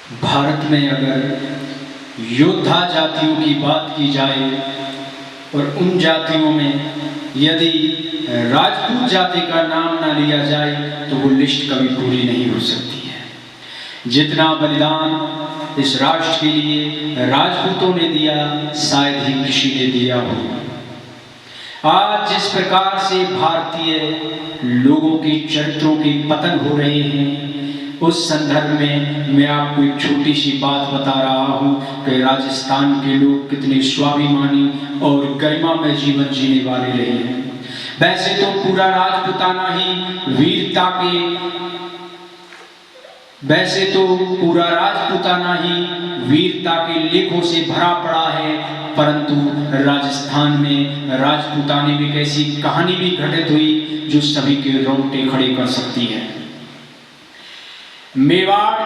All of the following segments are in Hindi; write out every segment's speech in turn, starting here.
भारत में अगर योद्धा जातियों की बात की जाए और उन जातियों में यदि राजपूत जाति का नाम ना लिया जाए तो वो लिस्ट कभी पूरी नहीं हो सकती है। जितना बलिदान इस राष्ट्र के लिए राजपूतों ने दिया, शायद ही किसी ने दिया हो। आज जिस प्रकार से भारतीय लोगों के चरित्रों के पतन हो रहे हैं, उस संदर्भ में मैं आपको एक छोटी सी बात बता रहा हूँ कि राजस्थान के लोग कितने स्वाभिमानी और गरिमामय जीवन जीने वाले रहे हैं। वैसे तो पूरा राजपूताना ही वीरता के लेखों से भरा पड़ा है, परंतु राजस्थान में राजपूताने में एक ऐसी कहानी भी घटित हुई जो सभी के रोंगटे खड़े कर सकती है। मेवाड़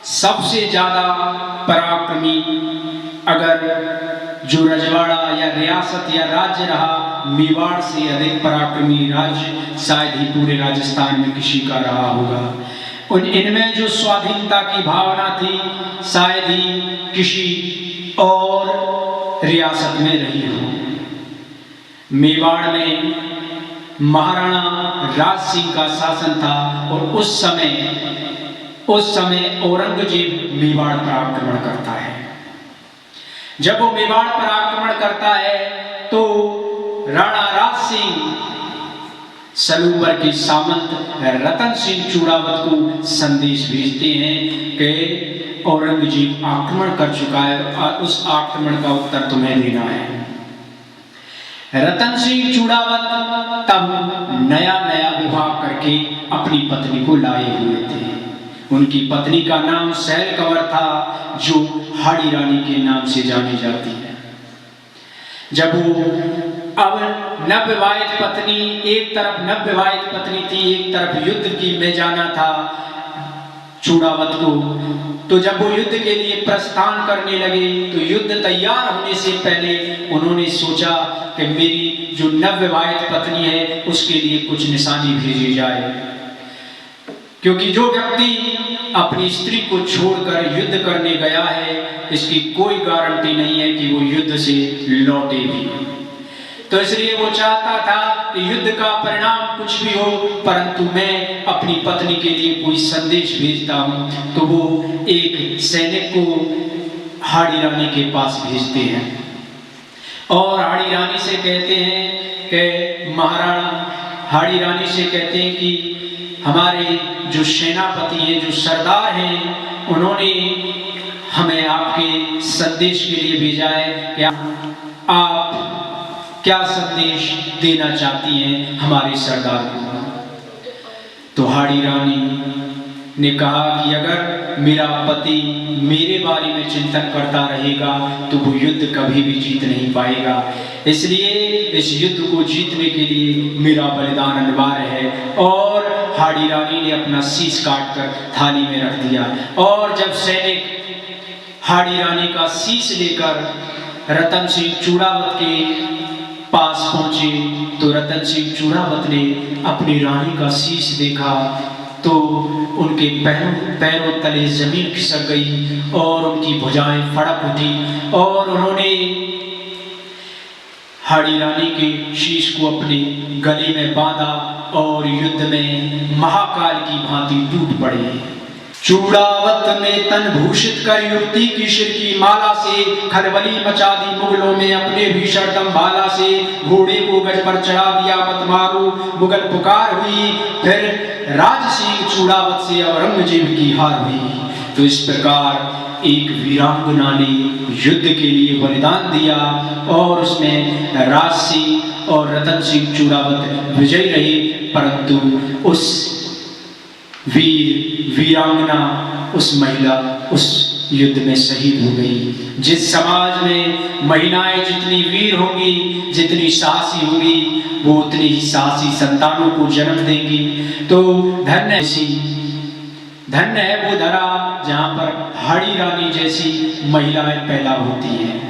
सबसे ज्यादा पराक्रमी, अगर जो रजवाड़ा या रियासत या राज्य रहा, मेवाड़ से अधिक पराक्रमी राज्य शायद ही पूरे राजस्थान में किसी का रहा होगा। इनमें जो स्वाधीनता की भावना थी शायद ही किसी और रियासत में रही हो। मेवाड़ में महाराणा राज सिंह का शासन था और उस समय औरंगजेब मेवाड़ पर आक्रमण करता है। जब वो मेवाड़ पर आक्रमण करता है तो राणा राज सिंह सलूबर के सामंत रतन सिंह चूड़ावत को संदेश भेजते हैं कि औरंगजेब आक्रमण कर चुका है और उस आक्रमण का उत्तर तुम्हें देना है। रतन सिंह चूड़ावत तब नया विवाह करके अपनी पत्नी को लाए हुए थे। उनकी पत्नी का नाम सैल कंवर था, जो हाड़ी रानी के नाम से जानी जाती है। जब वो अब नवविवाहित पत्नी, एक तरफ नवविवाहित पत्नी थी, एक तरफ युद्ध की में जाना था चूड़ावत को, तो जब वो युद्ध के लिए प्रस्थान करने लगे तो युद्ध तैयार होने से पहले उन्होंने सोचा कि मेरी जो नवविवाहित पत्नी है उसके लिए कुछ निशानी भेजी जाए, क्योंकि जो व्यक्ति अपनी स्त्री को छोड़कर युद्ध करने गया है इसकी कोई गारंटी नहीं है कि वो युद्ध से लौटे भी। तो इसलिए वो चाहता था कि युद्ध का परिणाम कुछ भी हो, परंतु मैं अपनी पत्नी के लिए कोई संदेश भेजता हूं। तो वो एक सैनिक को हाड़ी रानी के पास भेजते हैं और हाड़ी रानी से कहते हैं कि महाराणा हाड़ी रानी से कहते हैं कि हमारे जो सेनापति हैं, जो सरदार हैं, उन्होंने हमें आपके संदेश के लिए भेजा है कि आप क्या संदेश देना चाहती हैं हमारे सरदार को। तो हाड़ी रानी ने कहा कि अगर मेरा पति मेरे बारे में चिंतन करता रहेगा तो वो युद्ध कभी भी जीत नहीं पाएगा, इसलिए इस युद्ध को जीतने के लिए मेरा बलिदान अनिवार्य है। और हाड़ी रानी ने अपना शीश काटकर थाली में रख दिया और जब सैनिक हाड़ी रानी का शीश लेकर रतन सिंह चूड़ावत के पास पहुंचे तो रतन सिंह चूड़ावत ने अपनी रानी का शीश देखा तो उनके पैरों तले जमीन खिसक गई और उनकी भुजाएं फड़क उठी और उन्होंने हाड़ी रानी के शीश को अपने गले में बांधा और युद्ध में महाकाल की भांति टूट पड़े। चूड़ावत ने तन भूषित कर युवती की सिर की माला से खलबली मचा दी मुगलों में अपने भीषण दंभाला से। घोड़े को गज पर चढ़ा दिया मत मारो मुगल पुकार हुई, फिर राज सिंह चूड़ावत से औरंगजेब की हार हुई। तो इस प्रकार एक वीरांगना ने युद्ध के लिए बलिदान दिया और उसमें राज सिंह और रतन सिंह चूड़ावत विजयी रहे, परंतु उस वीरांगना, उस महिला उस युद्ध में शहीद हो गई। जिस समाज में महिलाएं जितनी वीर होंगी, जितनी साहसी होंगी, वो उतनी ही साहसी संतानों को जन्म देंगी। तो धन्य है वो धरा जहां पर हाड़ी रानी जैसी महिलाएं पैदा होती हैं।